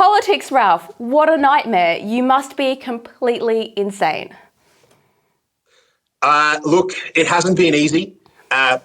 Politics, Ralph, what a nightmare. You must be completely insane. Look, it hasn't been easy.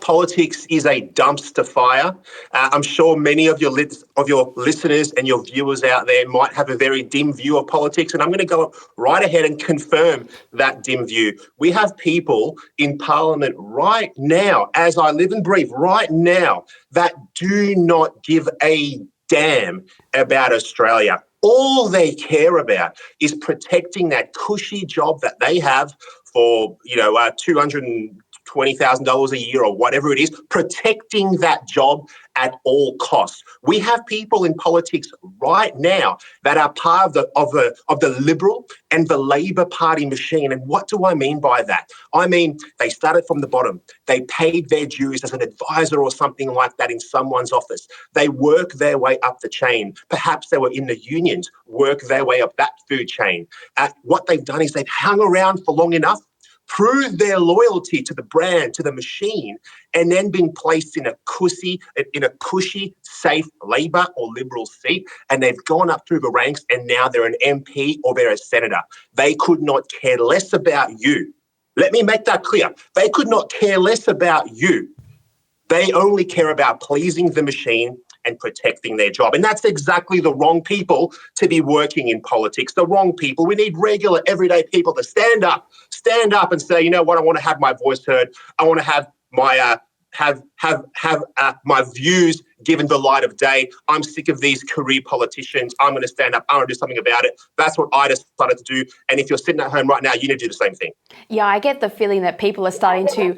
Politics is a dumpster fire. I'm sure many of your listeners and your viewers out there might have a very dim view of politics, and I'm going to go right ahead and confirm that dim view. We have people in Parliament right now, as I live and breathe right now, that do not give a damn about Australia. All they care about is protecting that cushy job that they have for, $220,000 a year or whatever it is, protecting that job at all costs. We have people in politics right now that are part of the Liberal and the Labor Party machine. And what do I mean by that? I mean, they started from the bottom. They paid their dues as an advisor or something like that in someone's office. They work their way up the chain. Perhaps they were in the unions, work their way up that food chain. What they've done is they've hung around for long enough, prove their loyalty to the brand, to the machine, and then been placed in a cushy, safe Labor or Liberal seat, and they've gone up through the ranks, and now they're an MP or they're a senator. They could not care less about you. Let me make that clear. They could not care less about you. They only care about pleasing the machine and protecting their job. And that's exactly the wrong people to be working in politics, the wrong people. We need regular, everyday people to stand up and say, you know what, I want to have my voice heard. I want to have my my views given the light of day. I'm sick of these career politicians. I'm going to stand up. I'm going to do something about it. That's what I decided to do. And if you're sitting at home right now, you need to do the same thing. Yeah, I get the feeling that people are starting to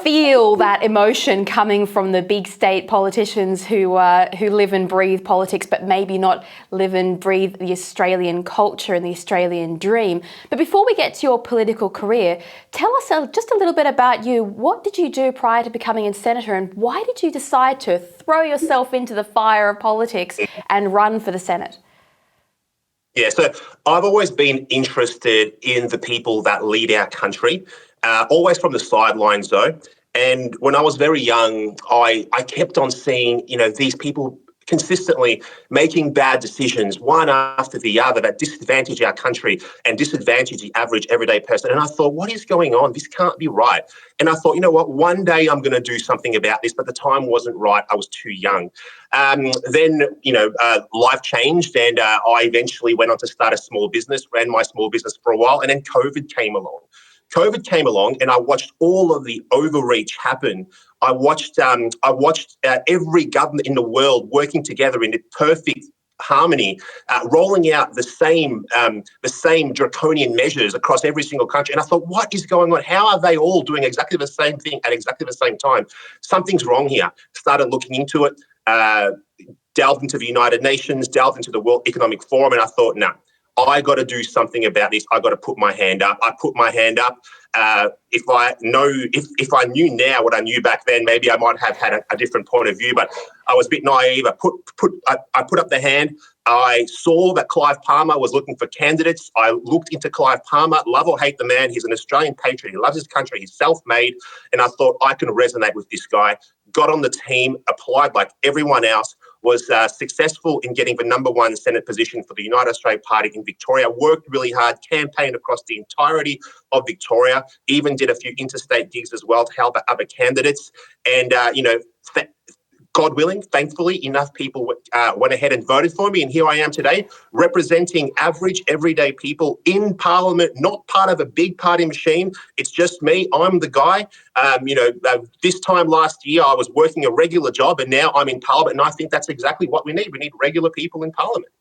feel that emotion coming from the big state politicians who live and breathe politics, but maybe not live and breathe the Australian culture and the Australian dream. But before we get to your political career, tell us just a little bit about you. What did you do prior to becoming a senator, and why did you decide to throw yourself into the fire of politics and run for the Senate? Yeah, so I've always been interested in the people that lead our country, always from the sidelines though. And when I was very young, I kept on seeing, these people consistently making bad decisions, one after the other, that disadvantage our country and disadvantage the average everyday person. And I thought, what is going on? This can't be right. And I thought, you know what, one day I'm going to do something about this, but the time wasn't right. I was too young. Then, life changed, and I eventually went on to start a small business, ran my small business for a while, and then COVID came along. And I watched all of the overreach happen. I watched every government in the world working together in perfect harmony, rolling out the same draconian measures across every single country. And I thought, what is going on? How are they all doing exactly the same thing at exactly the same time? Something's wrong here. Started looking into it, delved into the United Nations, delved into the World Economic Forum, and I thought, no. I got to do something about this. I got to put my hand up. I put my hand up. If I knew now what I knew back then, maybe I might have had a different point of view. But I was a bit naive. I put up the hand. I saw that Clive Palmer was looking for candidates. I looked into Clive Palmer. Love or hate the man, he's an Australian patriot. He loves his country. He's self-made, and I thought I can resonate with this guy. Got on the team, applied like everyone else. Was successful in getting the number one Senate position for the United Australia Party in Victoria, worked really hard, campaigned across the entirety of Victoria, even did a few interstate gigs as well to help other candidates. And, God willing, thankfully, enough people went ahead and voted for me. And here I am today, representing average, everyday people in Parliament, not part of a big party machine. It's just me. I'm the guy. This time last year, I was working a regular job, and now I'm in Parliament. And I think that's exactly what we need. We need regular people in Parliament.